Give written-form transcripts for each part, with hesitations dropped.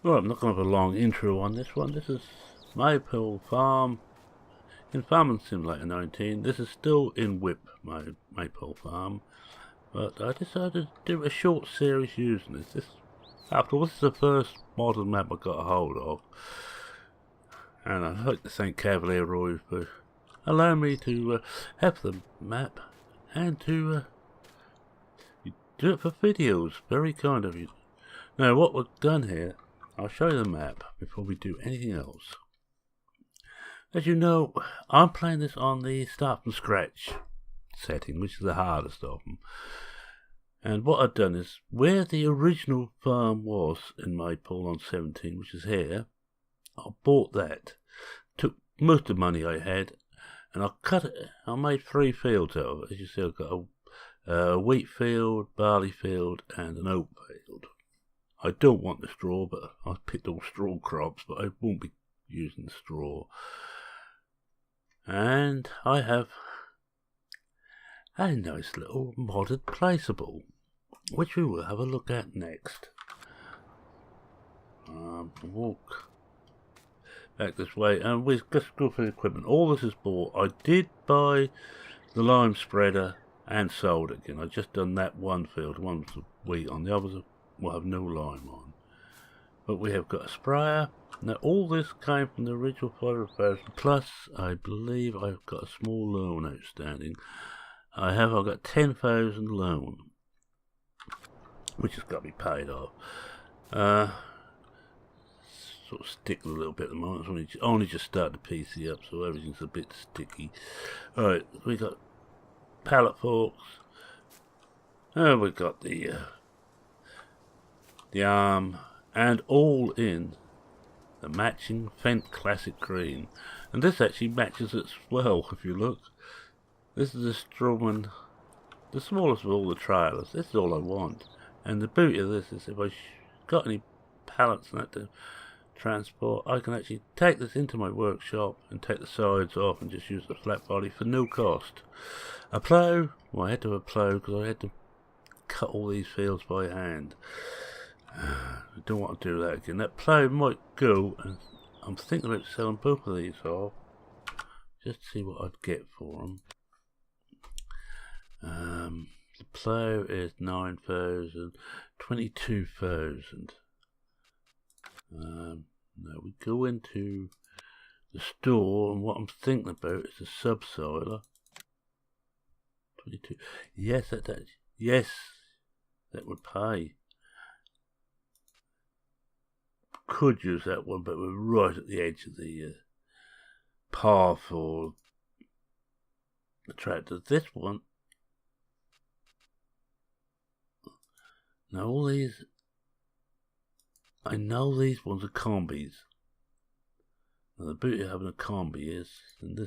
Well, I'm not going to have a long intro on this one. This is Maypole Farm in Farming Simulator 19. This is still in WIP, my Maypole Farm, but I decided to do a short series using this. After all, this is the first modern map I got a hold of, and I'd like to thank Cavalier for allowing me to have the map and to do it for videos. Very kind of you. Now, what we've done here, I'll show you the map before we do anything else. As you know, I'm playing this on the start from scratch setting, which is the hardest of them. And what I've done is, where the original farm was in Maypole on 17, which is here, I bought that, took most of the money I had, and I cut it. I made 3 fields out of it. As you see, I've got a wheat field, barley field, and an oat field. I don't want the straw, but I picked all straw crops, but I won't be using the straw. And I have a nice little modded placeable, which we will have a look at next. Walk back this way, and we'll just go for the equipment. All this is bought. I did buy the lime spreader and sold it again. I just done that one field. One's wheat on, the others will have no lime on. But we have got a sprayer. Now all this came from the original 500,000, plus I believe I've got a small loan outstanding. I've got 10,000 loan, which has got to be paid off. Sort of sticky a little bit at the moment. It's only just started to PC up, so everything's a bit sticky. Alright, we got pallet forks. We've got the arm, and all in the matching Fendt Classic Green. And this actually matches it well, if you look. This is a Strowman, the smallest of all the trailers. This is all I want. And the beauty of this is, if I got any pallets and that to transport, I can actually take this into my workshop and take the sides off and just use the flat body for no cost. A plough, well, I had to have a plough because I had to cut all these fields by hand. I don't want to do that again. That plough might go, and I'm thinking about selling both of these off just to see what I'd get for them. The plough is 9,000, 22,000. Now we go into the store, and what I'm thinking about is a subsoiler. 22. Yes, yes, that would pay. Could use that one, but we're right at the edge of the path for the tractor. This one, now all these, I know these ones are combis. Now the beauty of having a combi is, and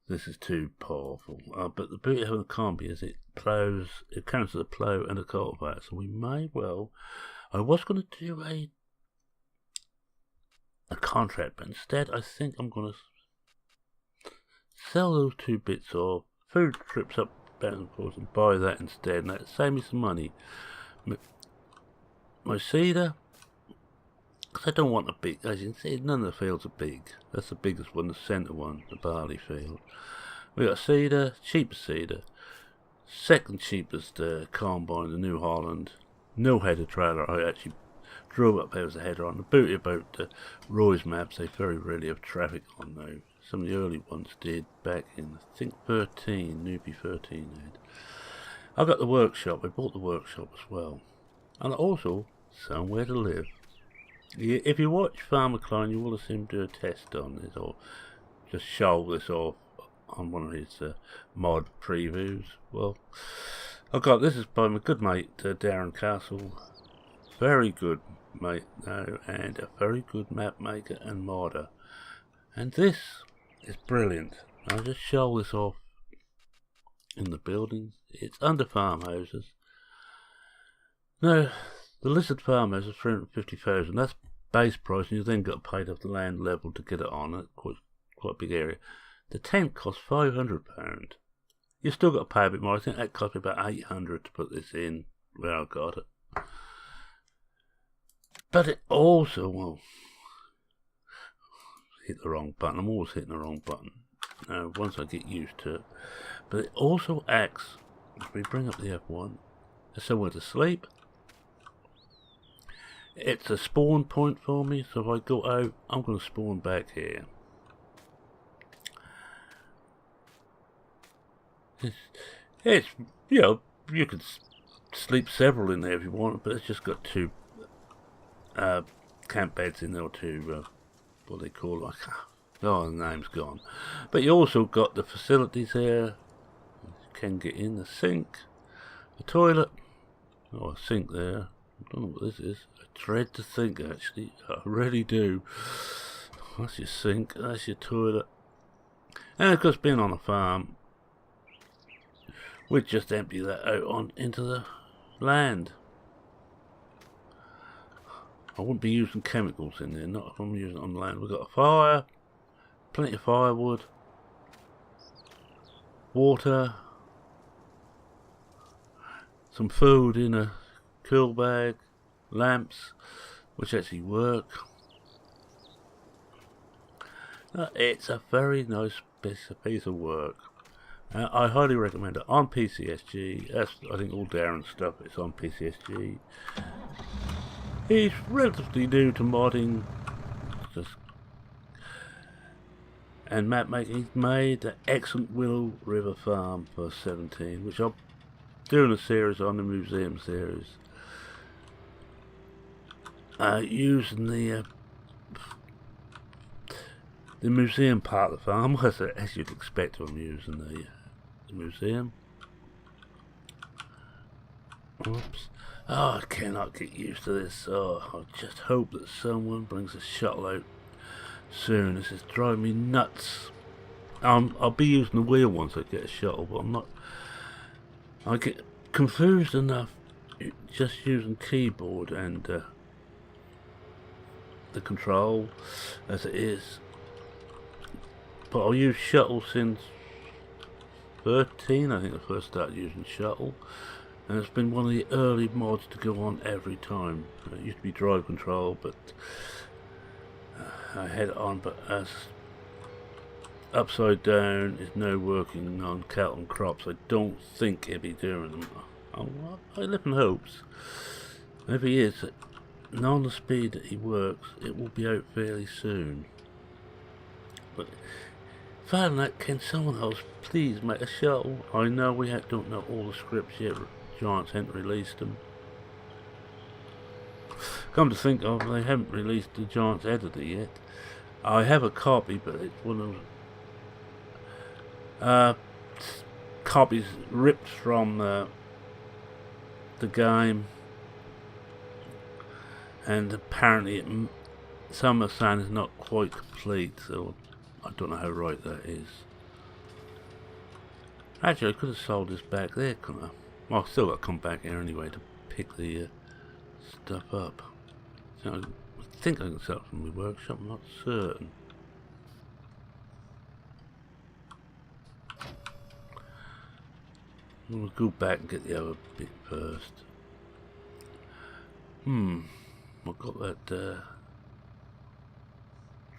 this is too powerful, but the beauty of having a combi is it counts as a plough and a cultivator, so we may well, I was going to do a contract, but instead I think I'm going to sell those 2 bits off, food trips up back and forth, and buy that instead, and that'll save me some money. My cedar, because I don't want a big, as you can see, none of the fields are big. That's the biggest one, the centre one, the barley field. We got cedar, cheapest cedar, second cheapest combine, the New Holland. No header trailer. I actually drove up there with a header on. The beauty about Roy's maps, they very rarely have traffic on now. Some of the early ones did back in, I think, 13, newbie 13 had. I got the workshop. I bought the workshop as well, and also somewhere to live. If you watch Farmer Klein, you will have seen him do a test on this, or just show this off on one of his mod previews. Well, this is by my good mate Darren Castle. Very good mate now, and a very good map maker and modder. And this is brilliant. I'll just show this off in the buildings. It's under farmhouses. Now, the listed farmhouse is 350,000. That's base price, and you then got paid off the land level to get it on. It's quite a big area. The tent costs £500. You still got to pay a bit more. I think that cost me about 800 to put this in where I got it. But it also, well, hit the wrong button. I'm always hitting the wrong button. Once I get used to it. But it also acts, if we bring up the F1, as somewhere to sleep. It's a spawn point for me, so if I go out, I'm going to spawn back here. It's you know, you could sleep several in there if you want, but it's just got two camp beds in there, or two, what they call it, oh, the name's gone. But you also got the facilities here. You can get in the sink, the toilet, oh, a sink there. I don't know what this is. I dread to think, actually. I really do. That's your sink, that's your toilet. And of course, being on a farm, we'd just empty that out into the land. I wouldn't be using chemicals in there, not if I'm using it on land. We've got a fire, plenty of firewood, water, some food in a cool bag, lamps, which actually work. It's a very nice piece of work. I highly recommend it on PCSG. That's, I think, all Darren's stuff is on PCSG. He's relatively new to modding and map making. He's made the excellent Willow River Farm for 17, which I'm doing a series on, the museum series. Using the museum part of the farm, as you'd expect I'm using the museum. Oops. Oh, I cannot get used to this. Oh, I just hope that someone brings a shuttle out soon. This is driving me nuts. I'll be using the wheel once I get a shuttle, but I'm not. I get confused enough just using keyboard and the control as it is. But I'll use shuttle since 13. I think I first started using shuttle. And it's been one of the early mods to go on every time. It used to be drive control, but I had it on. But as upside down is now working on cattle and crops, I don't think he'll be doing them. I live in hopes. If he is, knowing the speed that he works, it will be out fairly soon. But further than that, can someone else please make a shuttle? I know we don't know all the scripts yet. Giants haven't released them. Come to think of, they haven't released the Giants editor yet. I have a copy, but it's one of copies ripped from the game, and apparently some are saying it's not quite complete, so I don't know how right that is. Actually, I could have sold this back there, couldn't I? Well, I've still got to come back here anyway to pick the stuff up. So I think I can sell it from my workshop, I'm not certain. We'll go back and get the other bit first. I've got that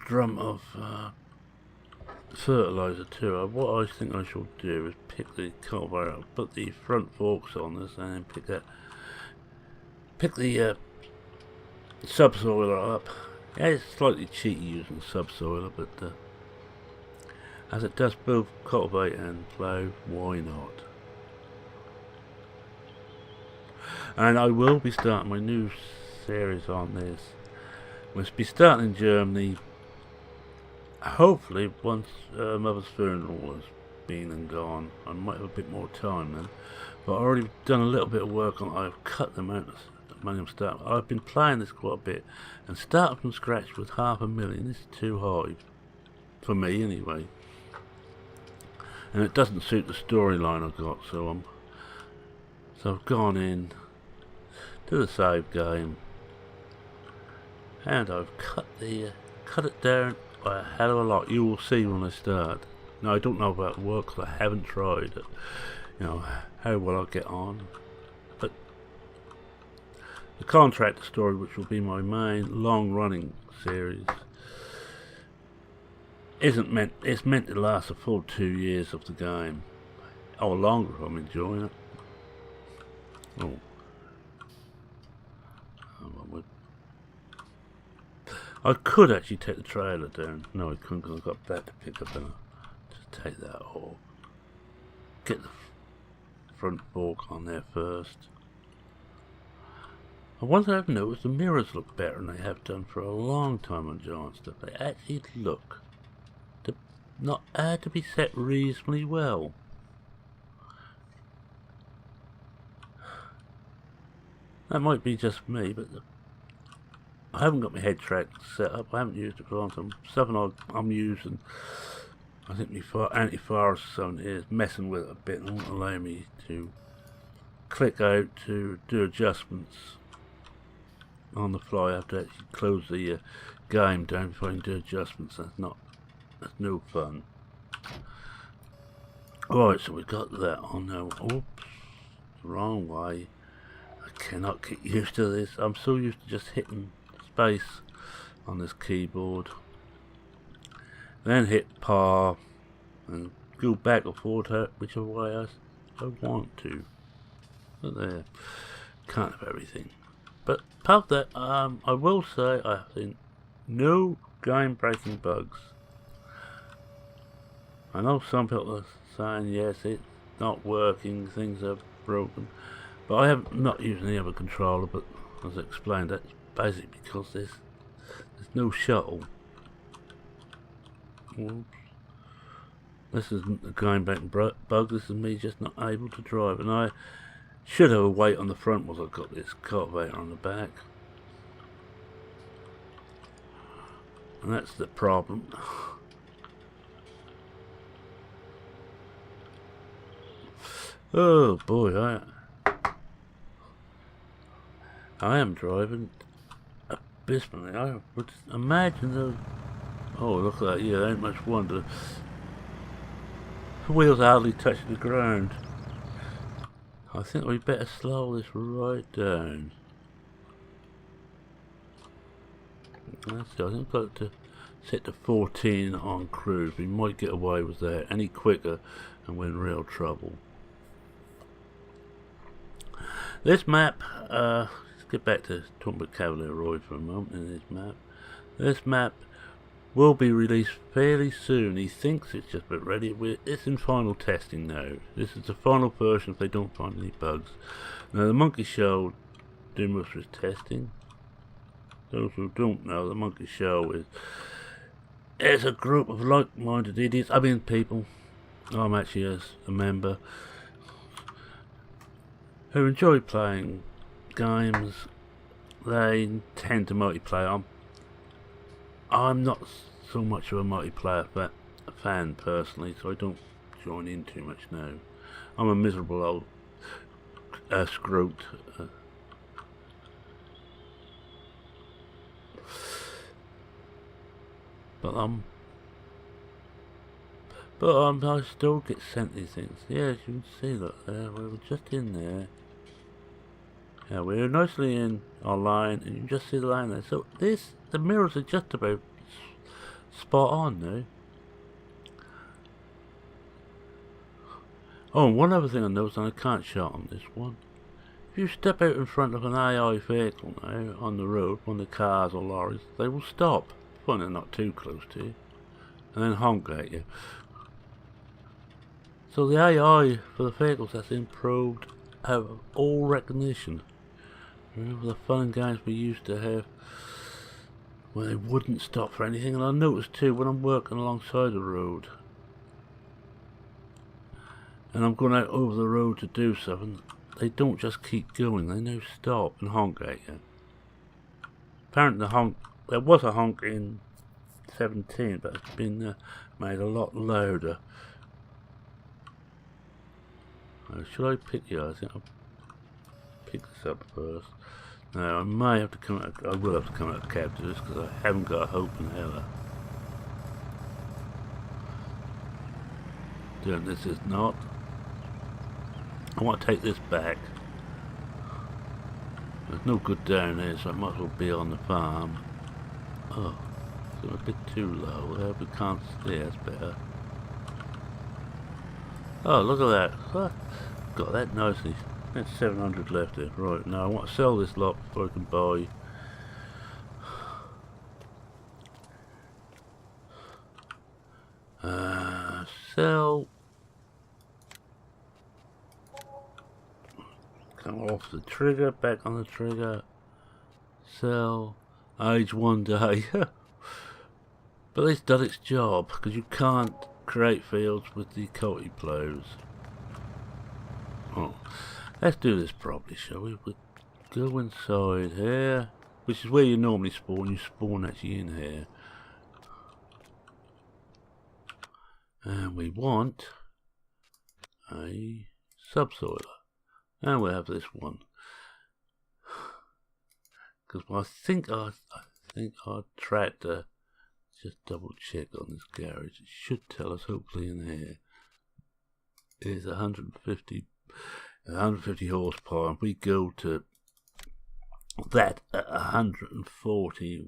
drum of fertilizer too. What I think I should do is pick the cultivator up, put the front forks on this, and then pick the subsoiler up. Yeah, it's slightly cheaty using subsoiler, but as it does both cultivate and plough, why not? And I will be starting my new series on this. We'll be starting in Germany. Hopefully, once Mother's funeral has been and gone, I might have a bit more time then. But I've already done a little bit of work on it. I've cut the amount of money I'm starting. I've been playing this quite a bit, and starting from scratch with $500,000 is too high for me anyway. And it doesn't suit the storyline I've got, so I've gone in to the save game, and I've cut it down by a hell of a lot. You will see when I start. Now, I don't know about work because I haven't tried it. You know, how will I get on? But The contractor story, which will be my main long-running series, it's meant to last a full 2 years of the game. Or longer if I'm enjoying it. Oh. I could actually take the trailer down. No, I couldn't because I've got that to pick up and just take that off. Get the front fork on there first. One thing I've noticed, the mirrors look better than they have done for a long time on giant stuff. They actually look to be set reasonably well. That might be just me, but I haven't got my head track set up. I haven't used it for a long time. Something I'm using, I think my antivirus or something is messing with it a bit and won't allow me to click out to do adjustments on the fly. I have to actually close the game down before I can do adjustments. That's no fun. Right, so we've got that on now. Oops, wrong way. I cannot get used to this. I'm so used to just hitting space on this keyboard. Then hit par and go back or forward whichever way I want to. But there, can't have everything. But apart from that, I will say I think no game-breaking bugs. I know some people are saying yes, it's not working, things are broken, but I have not used any other controller. But as I explained, that's basically because there's no shuttle. Oops. This isn't a game-breaking bug. This is me just not able to drive, and I should have a weight on the front while I've got this cultivator on the back. And that's the problem. Oh boy, I am driving abysmally. I would imagine those. Oh, look at that. Yeah, ain't much wonder. The wheels hardly touching the ground. I think we better slow this right down. Let's see, I think I've got to set to 14 on cruise. We might get away with that any quicker and we're in real trouble. This map, let's get back to talking about Cavalier for a moment in this map. This map will be released fairly soon. He thinks it's just about ready. It's in final testing now. This is the final version if they don't find any bugs. Now the Monkey Show do most of his testing. Those who don't know, the Monkey Show is a group of like-minded idiots. I mean people. I'm actually a member who enjoy playing games. They tend to multiplayer. I'm not so much of a multiplayer fan personally, so I don't join in too much now. I'm a miserable old scrote. But I still get sent these things. Yeah, as you can see that there, we were just in there. Yeah, we were nicely in our line, and you can just see the line there. So the mirrors are just about spot on now. Oh, and one other thing I noticed, and I can't shout on this one. If you step out in front of an AI vehicle now on the road, one of the cars or lorries, they will stop when they're not too close to you, and then honk at you. So the AI for the vehicles that's improved have all recognition. Remember the fun and games we used to have where they wouldn't stop for anything? And I noticed too when I'm working alongside the road and I'm going out over the road to do something, they don't just keep going, they now stop and honk at you. Apparently there was a honk in 17, but it's been made a lot louder. Should I pick you? I think I'll pick this up first. Now I may have to come out, I will have to come out of cab to this because I haven't got a hope in hell. Doing this is not. I want to take this back. There's no good down there, so I might as well be on the farm. Oh, it's a bit too low there. We can't see. That's better. Oh, look at that. Huh. Got that nicely. That's 700 left there. Right, now I want to sell this lot before I can buy. Sell. Come off the trigger, back on the trigger. Sell. Age 1 day. But it's done its job, because you can't create fields with the culti plows. Oh, let's do this properly, shall we? We go inside here, which is where you normally spawn. You spawn actually in here. And we want a subsoiler. And we'll have this one. Because I think our tractor, just double check on this garage, it should tell us hopefully in here, is 150 horsepower. If we go to that at 140,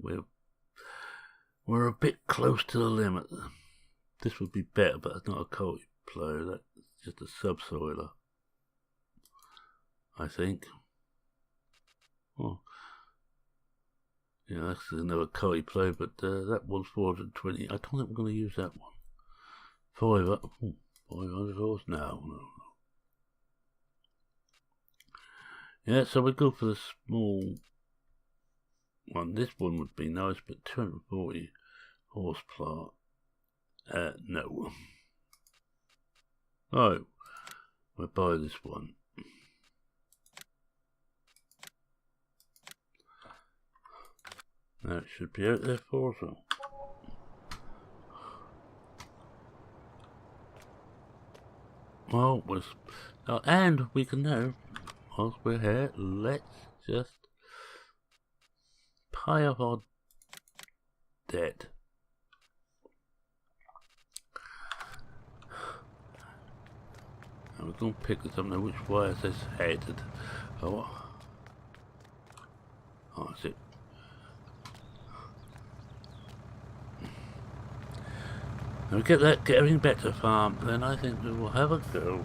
we're a bit close to the limit. This would be better, but it's not a culti plow, that's just a subsoiler, I think. Oh, yeah, that's another culti plow, but that one's 420. I don't think we're going to use that one. 500 horse? No. Yeah, so we go for the small one. This one would be nice, but 240 horsepower. No. Oh, we'll buy this one. That should be out there for us. Well, and we can now, whilst we're here, let's just pay off our debt. And we're going to pick this up now. Which way is this headed? Oh, that's it. Now we get everything back to the farm, then I think we will have a go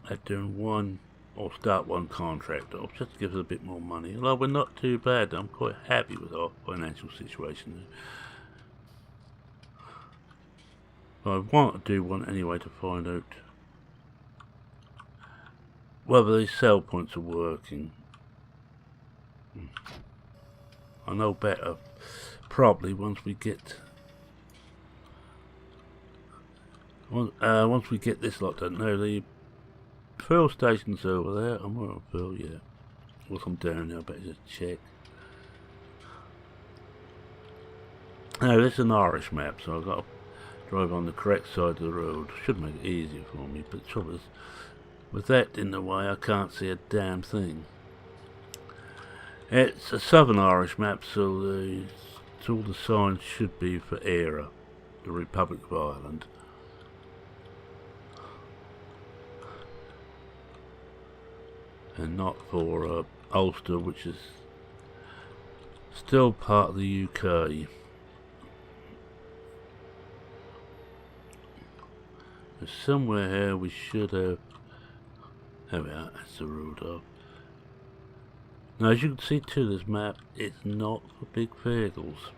at doing one, or start one contract off, just to give us a bit more money. Although we're not too bad, I'm quite happy with our financial situation. But I want to do one anyway to find out whether these sell points are working. I know better probably once we get once we get this lot done. Now the fuel station's over there. I'm on fuel, yeah. Once I'm down there, I better just check. Now this is an Irish map, so I've got to drive on the correct side of the road. Should make it easier for me, but the trouble is, with that in the way, I can't see a damn thing. It's a Southern Irish map, so all the signs should be for Era, the Republic of Ireland. And not for Ulster, which is still part of the UK. There's somewhere here we should have. There we are, that's the road up. Now as you can see too, this map, it's not for big vehicles.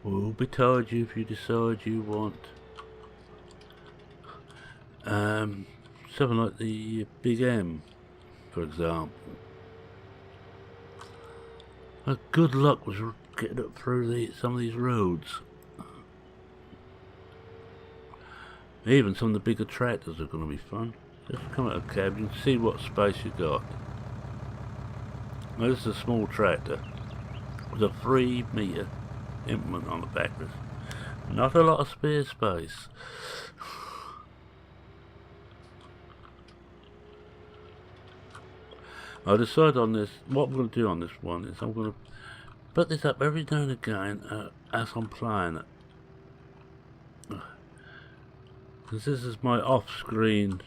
We'll be told you if you decide you want something like the Big M, for example. Good luck with getting up through some of these roads. Even some of the bigger tractors are going to be fun. Just come out of a cab, you can see what space you got. Now this is a small tractor with a 3 metre implement on the back. There's not a lot of spare space. I decided on this, what I'm going to do on this one is I'm going to put this up every now and again as I'm playing it. Because this is my off-screen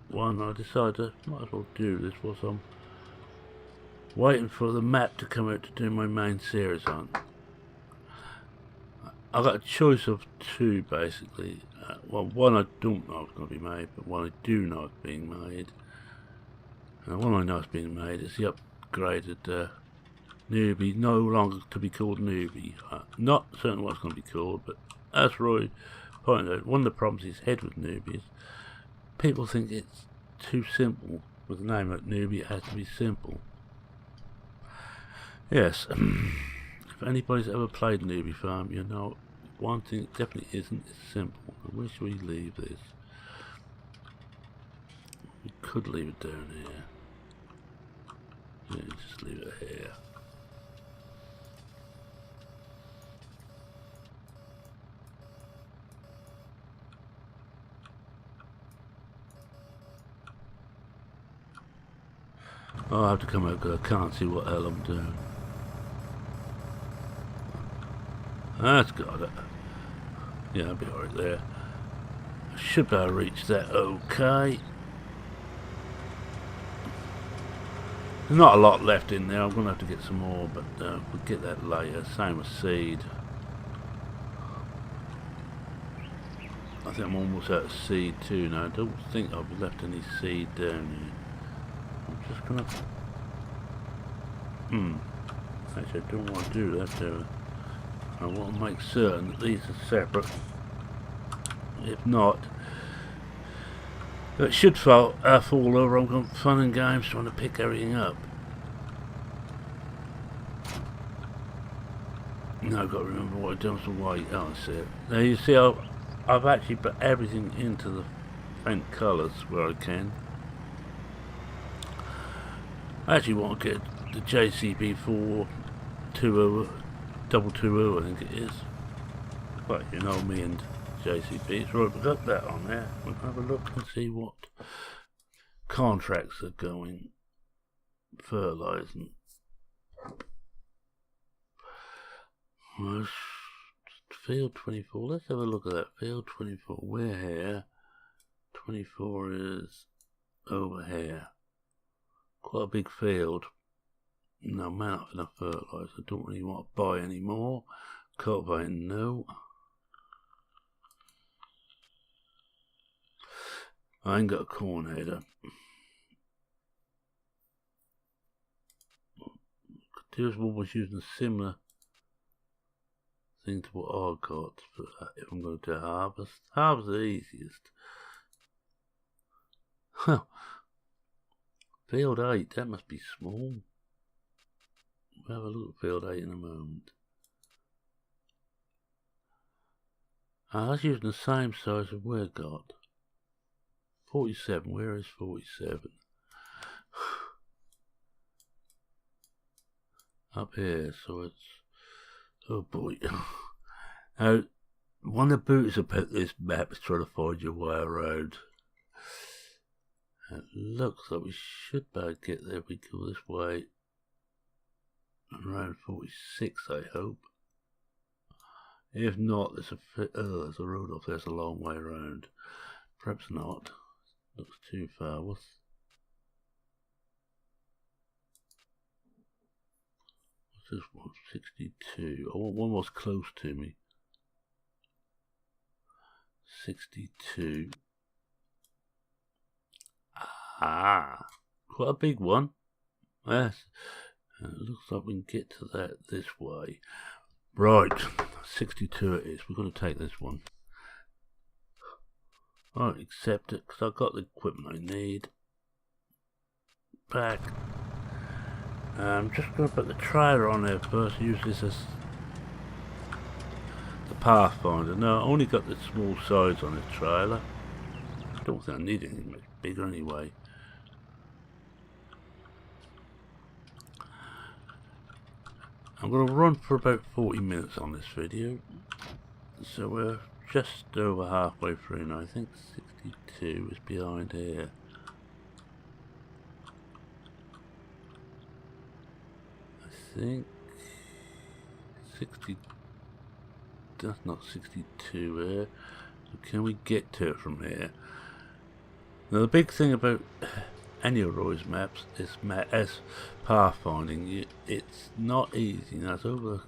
one, I decided I might as well do this whilst I'm Waiting for the map to come out to do my main series on. I got a choice of two basically. Well, one I don't know is going to be made, but one I do know is being made. And one I know is being made is the upgraded newbie, no longer to be called newbie. Not certain what it's going to be called, but as Roy pointed out, one of the problems he's had with newbies, people think it's too simple. With the name like newbie, it has to be simple. Yes, if anybody's ever played Newbie Farm, you know one thing it definitely isn't is simple. I wish we leave this. We could leave it down here. Yeah, just leave it here. I'll have to come out because I can't see what the hell I'm doing. That's got it. Yeah, I'll be alright there. I should be able to reach that okay. There's not a lot left in there. I'm going to have to get some more, but we'll get that later. Same with seed. I think I'm almost out of seed too now. I don't think I've left any seed down here. I'm just going to... Actually, I don't want to do that, do I? I want to make certain that these are separate. If not, it should fall over. I've got fun and games trying to pick everything up. Now I've got to remember what I've done with the white. Oh, I see it. Now you see I've actually put everything into the faint colours where I can. I actually want to get the JCB 420 220, I think it is. But you know me and JCB, so I've got that on there. We'll have a look and see what contracts are going. Fertilising. Field 24, let's have a look at that. Field 24, we're here. 24 is over here. Quite a big field. No, man, not enough fertiliser. I don't really want to buy any more. Cultivating, no. I ain't got a corn header. This one was using a similar thing to what I got, but if I'm going to do harvest. Harvest is the easiest. Huh. Field 8, that must be small. We'll have a look at field 8 in a moment. That's using the same size as we've got. 47, where is 47? Up here, so it's... Oh boy. Now, one of the beauties about this map is trying to find your way around. It looks like we should be able to get there if we go this way. Around 46, I hope. If not, there's a road off there's a long way around. Perhaps not. Looks too far. What's this one? 62. I want one was close to me. 62. Ah, quite a big one. Yes. It looks like we can get to that this way. Right, 62 it is. We're going to take this one. Alright, accept it, because I've got the equipment I need. Back. I'm just going to put the trailer on there first. Use this as the Pathfinder. No, I only got the small size on the trailer. I don't think I need anything much bigger anyway. I'm going to run for about 40 minutes on this video. So we're just over halfway through now. I think 62 is behind here. I think 60. That's not 62 here. So can we get to it from here? Now the big thing about any of Roy's maps, as pathfinding, it's not easy. Now it's over the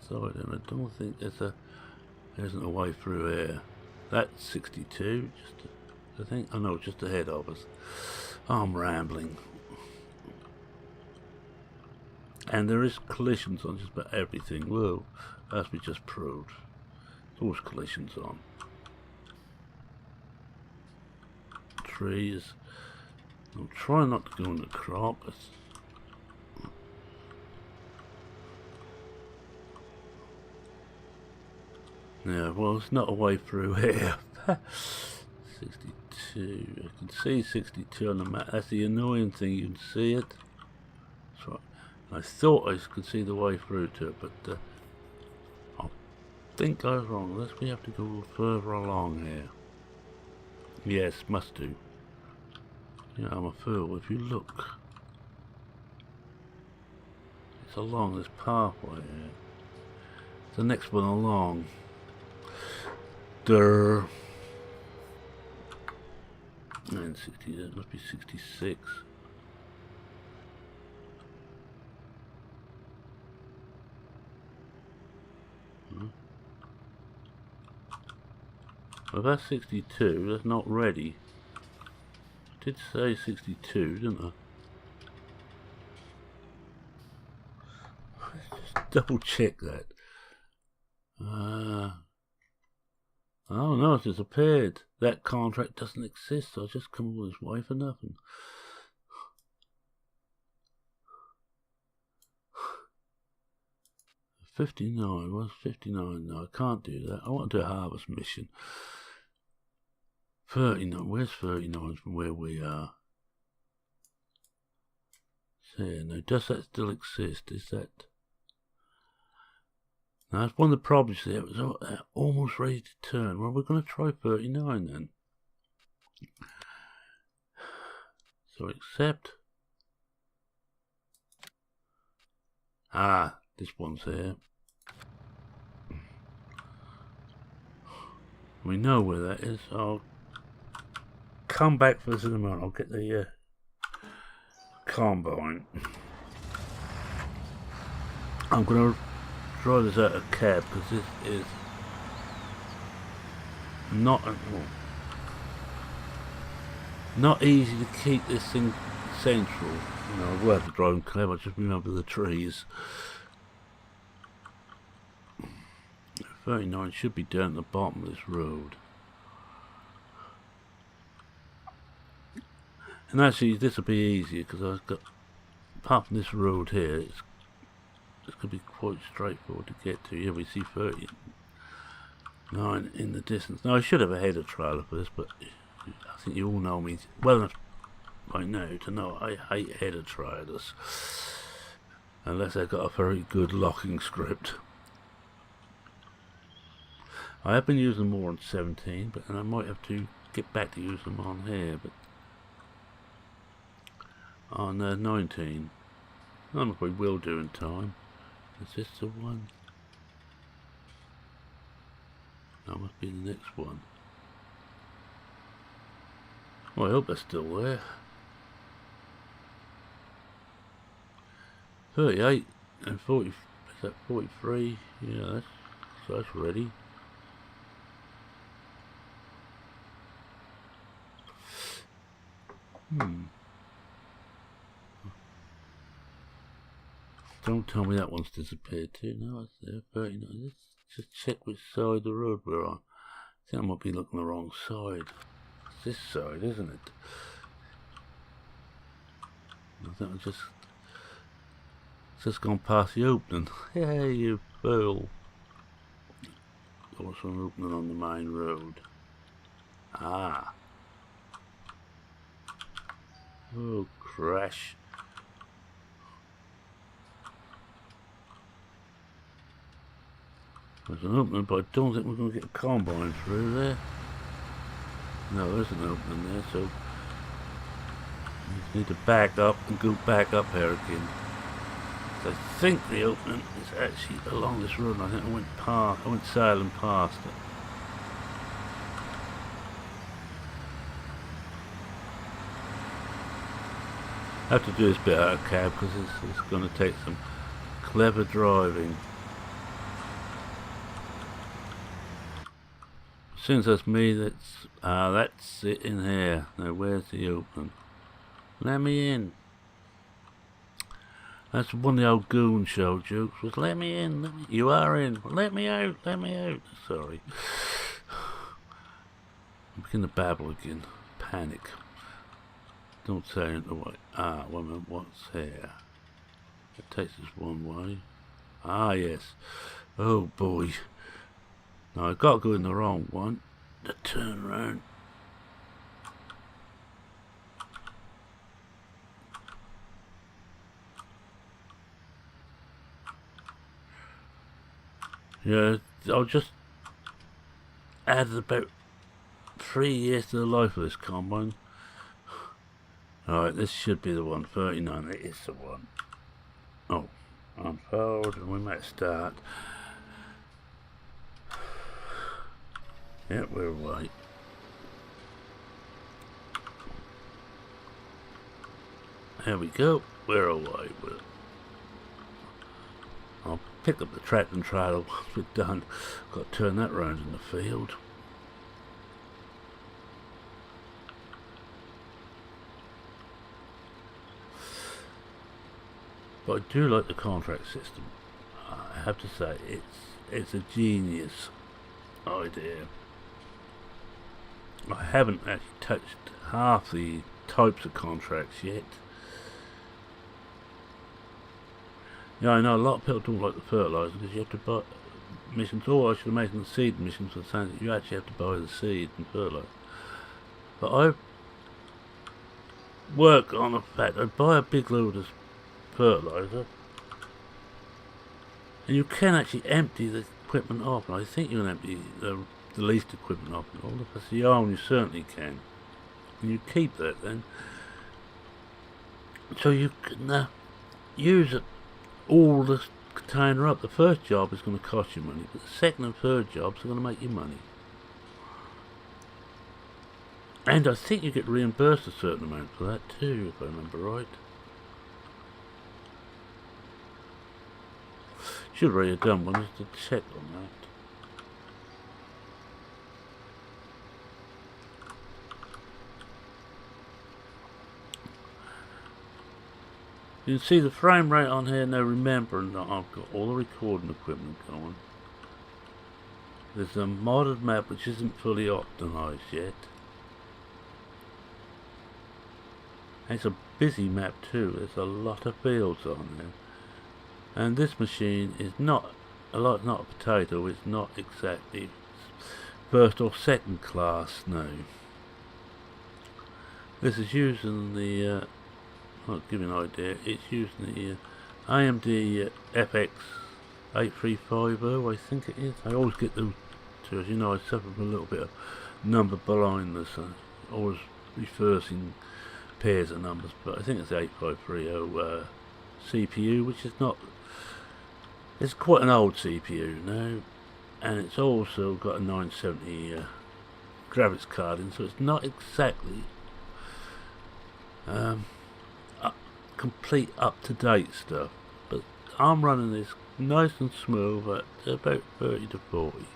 side, and I don't think there isn't a way through here. That's 62, I think. Oh no, just ahead of us. I'm rambling. And there is collisions on just about everything. Well, as we just proved, there's always collisions on. Trees. I'm trying not to go in the crop. Yeah, well, it's not a way through here. 62. I can see 62 on the map. That's the annoying thing. You can see it. That's right. I thought I could see the way through to it, but I think I was wrong. Unless we have to go further along here. Yes, must do. Yeah, I'm a fool. If you look, it's along this pathway here. It's the next one along. Durr. And 60, that must be 66. Well, that's 62, that's not ready. I did say 62, didn't I? Just double check that. Oh no, it's disappeared. That contract doesn't exist, so I just come all this way for nothing. $59, what's $59? No, I can't do that. I want to do a harvest mission. 39, where's 39 from where we are? So, now, does that still exist? Is that... Now, that's one of the problems there. It was almost ready to turn. Well, we're going to try 39 then. So, accept. Ah, this one's here. We know where that is. I'll come back for this in a moment. I'll get the combine. I'm going to try this out of cab because this is not easy to keep this thing central. You know, I will have to drive in cab. I just remember the trees. 39 should be down at the bottom of this road. And actually this will be easier because I've got, apart from this road here, it's going to be quite straightforward to get to. Yeah, we see 39 in the distance. Now I should have a header trailer for this, but I think you all know me well enough by now to know I hate header trailers. Unless they've got a very good locking script. I have been using them more on 17, but and I might have to get back to use them on here, but on 19. I don't know if we will do in time. Is this the one? That must be the next one. Well, I hope they're still there. 38 and 40. Is that 43? Yeah, that's ready. Don't tell me that one's disappeared too. No, it's there. 39. Let's just check which side of the road we're on. I think I might be looking the wrong side. It's this side, isn't it? I think I just gone past the opening. Hey, you fool. Also an opening on the main road. Ah. Oh, crash. There's an opening, but I don't think we're going to get a combine through there. No, there's an opening there, so we just need to back up and go back up here again. So I think the opening is actually along this road. I think I went sailing past it. I have to do this bit out of cab because it's going to take some clever driving. As soon as that's me, that's it in here. Now where's the open? Let me in. That's one of the old Goon Show jokes, was let me in, let me, you are in, let me out, let me out. Sorry. I'm beginning to babble again. Panic. Don't say it away. Ah, wait a minute, what's here? It takes us one way. Ah, yes. Oh boy. No, I got to go in the wrong one. The turn round. Yeah, I'll just add about 3 years to the life of this combine. Alright, this should be the one. 39, it is the one. Oh, unfold, and we might start. Yeah, we're right. There we go. We're away with it. I'll pick up the track and trailer once we're done. Got to turn that round in the field. But I do like the contract system. I have to say, it's a genius idea. I haven't actually touched half the types of contracts yet. Yeah, I know a lot of people don't like the fertilizer because you have to buy missions, or I should imagine the seed missions for saying that you actually have to buy the seed and fertilizer. But I work on the fact I buy a big load of fertilizer, and you can actually empty the equipment off. And I think you can empty the least equipment off. All if it's the arm, you certainly can. And you keep that then, so you can use it all the container up. The first job is going to cost you money, but the second and third jobs are going to make you money. And I think you get reimbursed a certain amount for that too, if I remember right. Should already have done one just to check on that. You can see the frame rate on here now, remembering that I've got all the recording equipment going. There's a modded map which isn't fully optimized yet. It's a busy map too, there's a lot of fields on there. And this machine is not a potato, it's not exactly first or second class now. This is using the I'll give you an idea, it's using the AMD FX8350, I think it is. I always get those two, as you know I suffer from a little bit of number blindness, always reversing pairs of numbers, but I think it's the 8530 CPU, which is not, it's quite an old CPU now, and it's also got a 970 graphics card in, so it's not exactly complete up-to-date stuff, but I'm running this nice and smooth at about 30 to 40.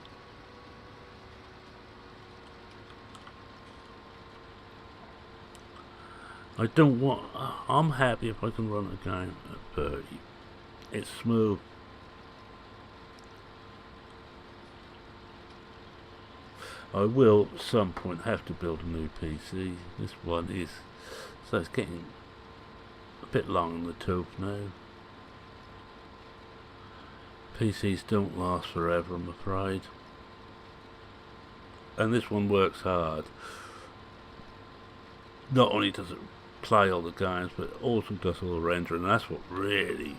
I don't want, I'm happy if I can run a game at 30. It's smooth. I will at some point have to build a new PC. This one is, so it's getting a bit long in the tooth now. PCs don't last forever, I'm afraid. And this one works hard. Not only does it play all the games, but it also does all the rendering, and that's what really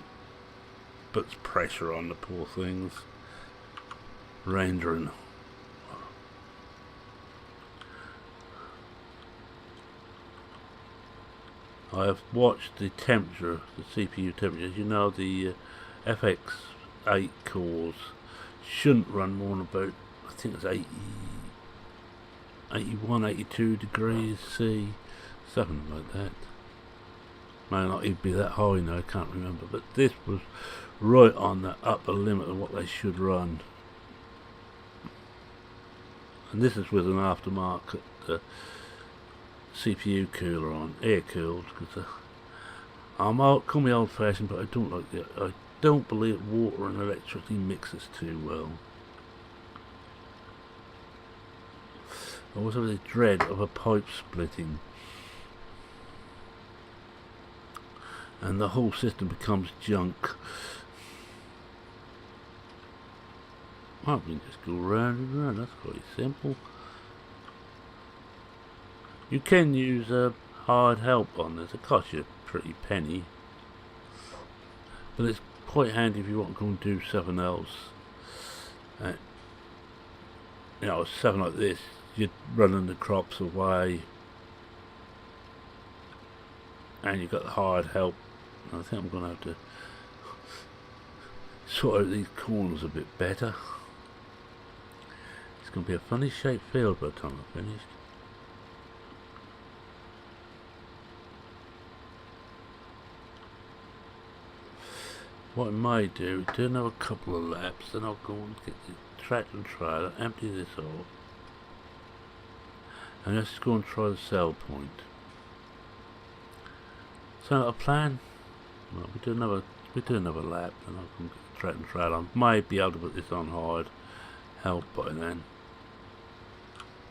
puts pressure on the poor things. Rendering. I have watched the temperature, the CPU temperature. As you know, the FX8 cores shouldn't run more than about, I think it's 80, 81, 82 degrees C, something like that. May not even be that high now, I can't remember, but this was right on the upper limit of what they should run. And this is with an aftermarket CPU cooler on, air cooled, because call me old fashioned, but I don't like it. I don't believe water and electricity mixes too well. I also have the dread of a pipe splitting, and the whole system becomes junk. Well, we can just go round and round, that's quite simple. You can use a hard help on this, it costs you a pretty penny, but it's quite handy if you want to go and do something else. You know, something like this, you're running the crops away, and you've got the hard help. I think I'm going to have to sort out these corners a bit better. It's going to be a funny shaped field by the time I'm finished. What I might do another couple of laps, then I'll go and get the tractor and trailer, empty this off, and let's go and try the sell point. So a plan? Well, we do another lap, and I'll go and get the tractor and trailer. I might be able to put this on hard help by then.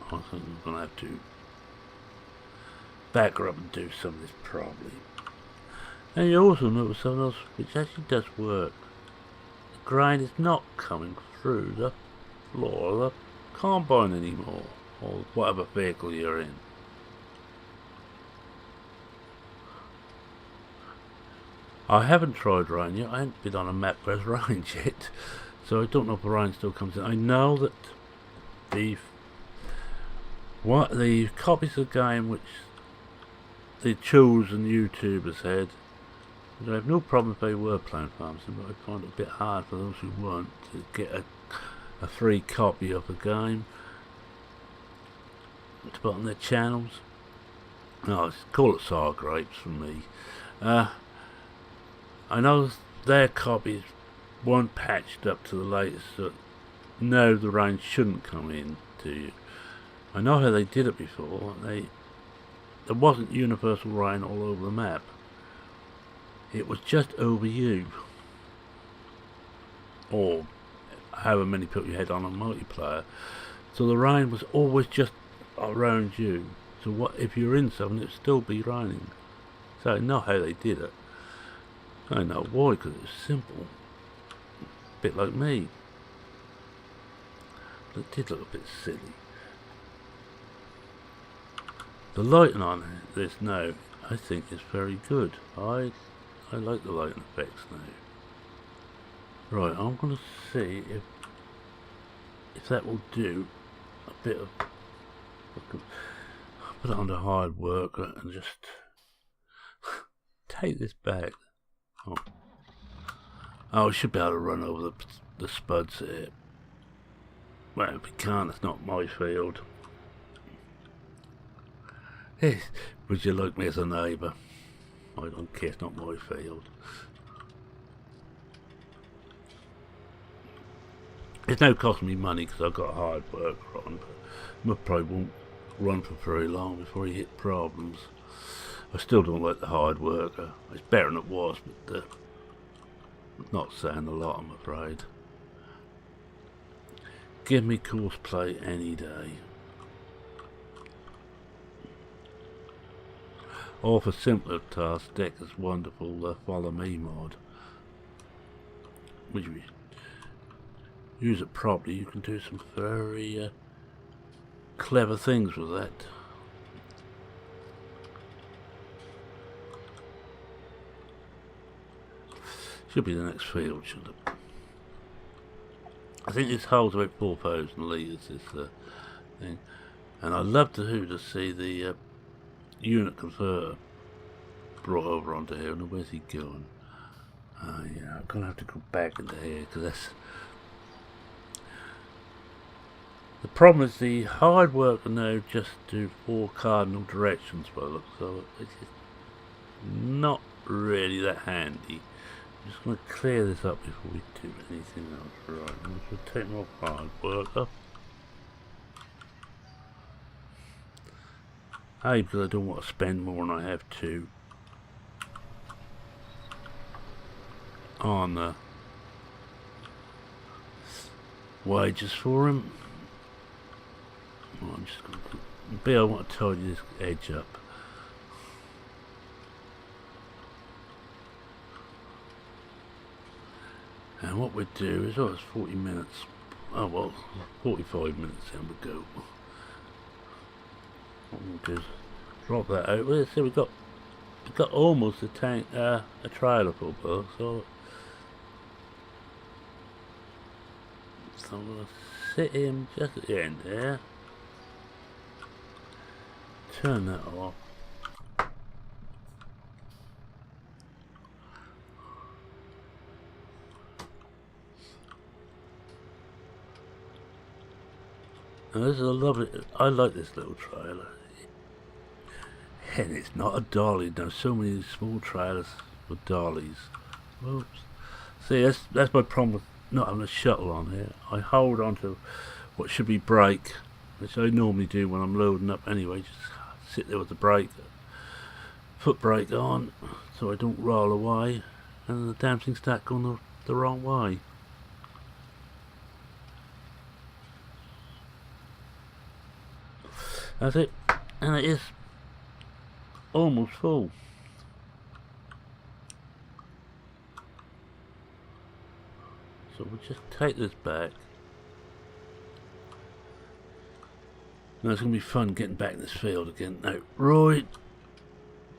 I think I'm going to have to back her up and do some of this probably. And you also notice something else which actually does work. The grind is not coming through the floor of the combine anymore, or whatever vehicle you're in. I haven't tried rain yet. I haven't been on a map where it's rained yet, so I don't know if the rain still comes in. I know that the copies of the game which the chosen YouTubers had, I have no problem if they were playing Farm Sim, but I find it a bit hard for those who want to get a free copy of the game to put on their channels. No, call it sour grapes from me. I know their copies weren't patched up to the latest, so no, the rain shouldn't come in to you. I know how they did it before. There wasn't universal rain all over the map. It was just over you, or however many people you had on a multiplayer. So the rain was always just around you. So what if you're in something, it'd still be raining. So I know how they did it. I know why, because it was simple. A bit like me. But it did look a bit silly. The lighting on this now, I think, is very good. I like the lighting effects now. Right, I'm going to see if that will do a bit of... Put it under hard work and just take this back. Oh, we should be able to run over the spuds here. Well, if we can't, it's not my field. Would you like me as a neighbour? I don't care, it's not my field. It's no costing me money because I've got hard work on, but I probably won't run for very long before you hit problems. I still don't like the hard worker. It's better than it was, but not saying a lot, I'm afraid. Give me course play any day. Or for simpler tasks, Decker's wonderful Follow Me mod. Which we use it properly, you can do some very clever things with that. Should be the next field, shouldn't it? I think this holds about 4,000 litres, this thing. And I'd love to see the unit converter brought over onto here. And where's he going? Yeah, I'm going to have to go back into here, because that's... The problem is the hard worker now just do 4 cardinal directions by the looks of it, which is not really that handy. I'm just going to clear this up before we do anything else. Right, I'm going to take my hard worker. A, because I don't want to spend more than I have to on wages for him. Well, I'm just going to... B, I want to tidy this edge up. And what we do is, oh, it's 40 minutes. Oh well, 45 minutes then we go. What we'll do is drop that out. Well, see, we've got almost a tank, a trailer full, so I'm gonna sit him just at the end there. Turn that off. Now this is a lovely, I like this little trailer. And it's not a dolly. There's so many small trailers with dollies. Oops. See, that's my problem with not having a shuttle on here. I hold on to what should be brake, which I normally do when I'm loading up anyway. Just sit there with the brake, foot brake on, so I don't roll away, and the damn thing starts going the wrong way. That's it, and it is almost full. So we'll just take this back. Now it's going to be fun getting back in this field again. Now, Roy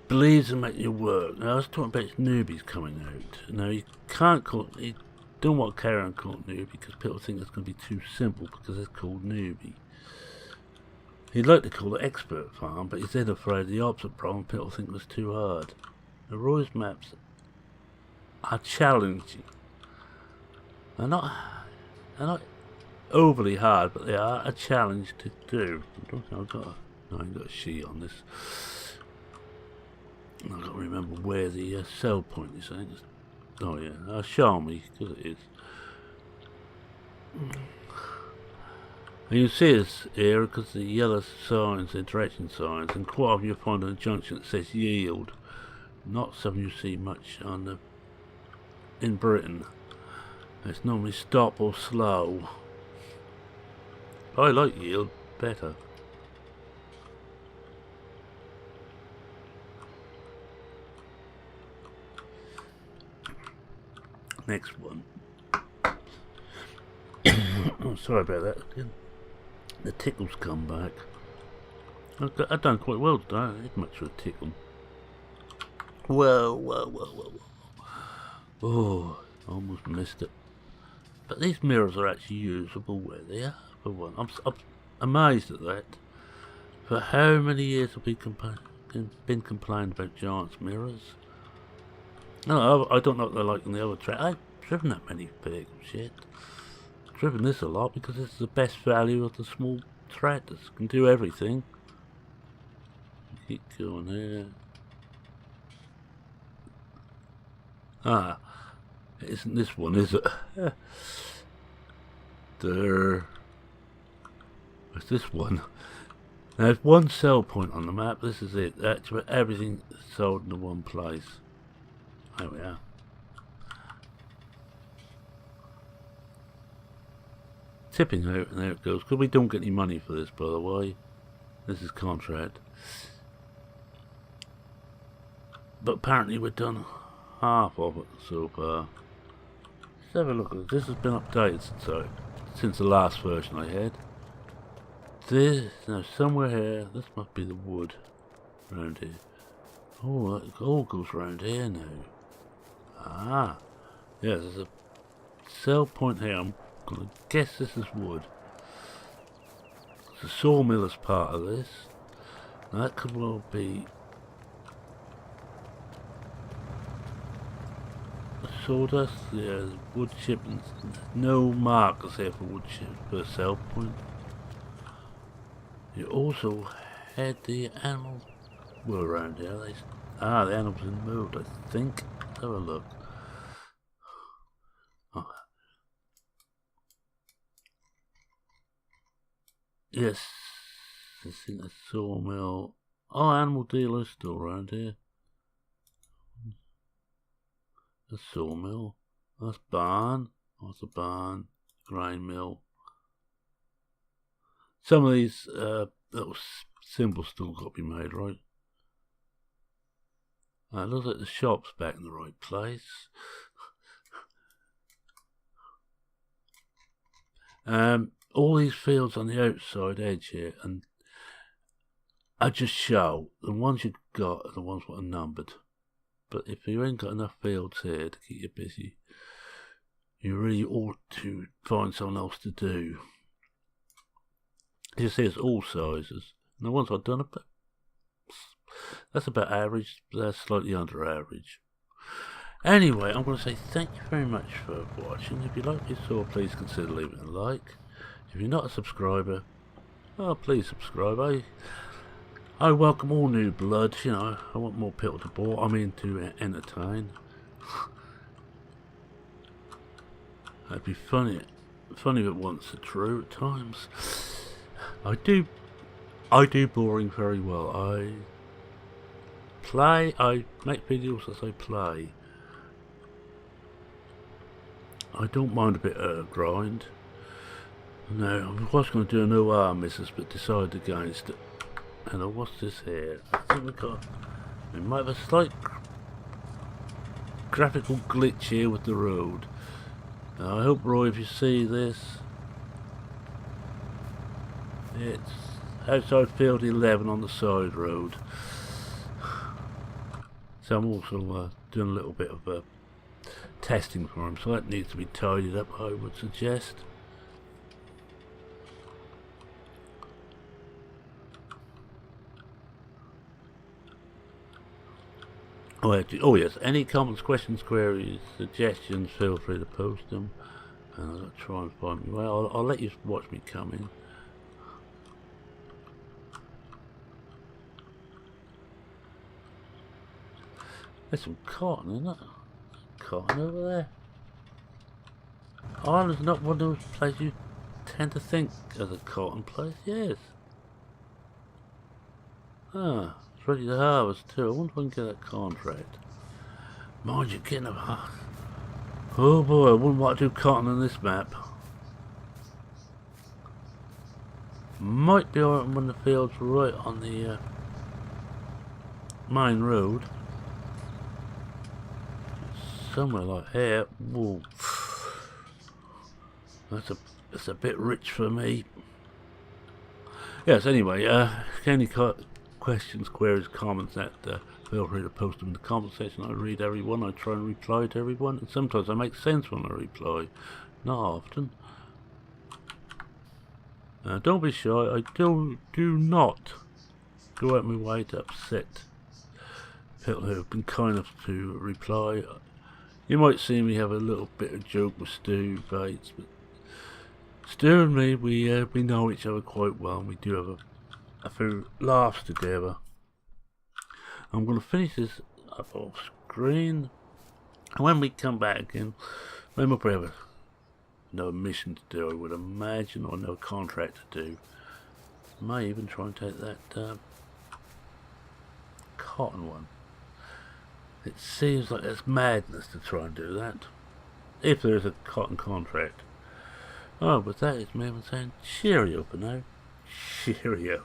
believes in making you work. Now I was talking about newbies coming out. Now you can't call it, you don't want to carry on calling it newbie because people think it's going to be too simple because it's called newbie. He'd like to call it expert farm, but he's then afraid of the opposite problem. People think it was too hard. The Roy's maps are challenging. They're not overly hard, but they are a challenge to do. I don't think I ain't got a sheet on this. I've got to remember where the sell point is. I think it's, oh yeah, show me because it is. And you see this here because the yellow signs, the direction signs, and quite often you find on a junction that says yield. Not something you see much on in Britain. It's normally stop or slow. I like yield better. Next one. Oh, sorry about that again. The tickles come back. I've done quite well today. I didn't much of a tickle. Whoa. Oh, almost missed it. But these mirrors are actually usable where they are for one. I'm amazed at that. For how many years have we been complaining about Giant's mirrors? No, I don't know what they're like on the other track. I've driven that many vehicles yet. Driven this a lot because it's the best value of the small tractors. Can do everything. Keep going here. Ah, it isn't this one, is it? There. Where's this one? There's one sell point on the map. This is it. That's where everything is sold in one place. There we are. Tipping out, and there it goes. Because we don't get any money for this, by the way. This is contract. But apparently we've done half of it so far. Let's have a look at this. This has been updated since the last version I had. This, now somewhere here, this must be the wood around here. Oh, it all goes around here now. Ah, yeah, there's a sell point here. I'm gonna guess this is wood. The sawmill is part of this. Now that could well be a sawdust. Yeah, wood shipments. No markers here for wood ship per sell point. You also had the animal well around here. Ah, the animal's in the mood, I think. Let's have a look. Oh. Yes, it's in a sawmill. Oh, animal dealer is still around here. A sawmill. That's barn. What's a barn? Grain mill. Some of these little symbols still got to be made, right? It looks like the shop's back in the right place. All these fields on the outside edge here, and I just show the ones you've got are the ones that are numbered. But if you ain't got enough fields here to keep you busy, you really ought to find something else to do. You see, it's all sizes. And the ones I've done, that's about average, but that's slightly under average. Anyway, I'm going to say thank you very much for watching. If you like this saw, please consider leaving a like. If you're not a subscriber, oh, please subscribe. I welcome all new blood, you know. I want more people to bore. I'm in to entertain. It'd be funny if it wasn't true at times. I do boring very well. I make videos as I play. I don't mind a bit of grind. No, I was going to do an OR missus, but decided against it. And what's this here? I think we might have a slight graphical glitch here with the road. I hope, Roy, if you see this, it's outside field 11 on the side road. So I'm also doing a little bit of testing for him, so that needs to be tidied up, I would suggest. Oh yes, any comments, questions, queries, suggestions, feel free to post them, and I'll try and find me. Well, I'll let you watch me come in. There's some cotton, isn't it? Cotton over there. Ireland's not one of those places you tend to think as a cotton place. Yes. Ah, it's ready to harvest too. I wonder if I can get that contract. Mind you, getting a... Oh boy, I wouldn't want to do cotton on this map. Might be alright when the field's right on the main road. Somewhere like here. Whoa. That's a bit rich for me. Yes, anyway, any questions, queries, comments, feel free to post them in the comment section. I read everyone, I try and reply to everyone, and sometimes I make sense when I reply. Not often. Don't be shy, I do not go out my way to upset people who have been kind enough to reply. You might see me have a little bit of joke with Stu Bates, but Stu and me, we know each other quite well, and we do have a few laughs together. I'm going to finish this up off screen, and when we come back again, we might probably have another mission to do, I would imagine, or another contract to do. May even try and take that cotton one. It seems like it's madness to try and do that, if there is a cotton contract. Oh, but that is me saying cheerio for now. Cheerio.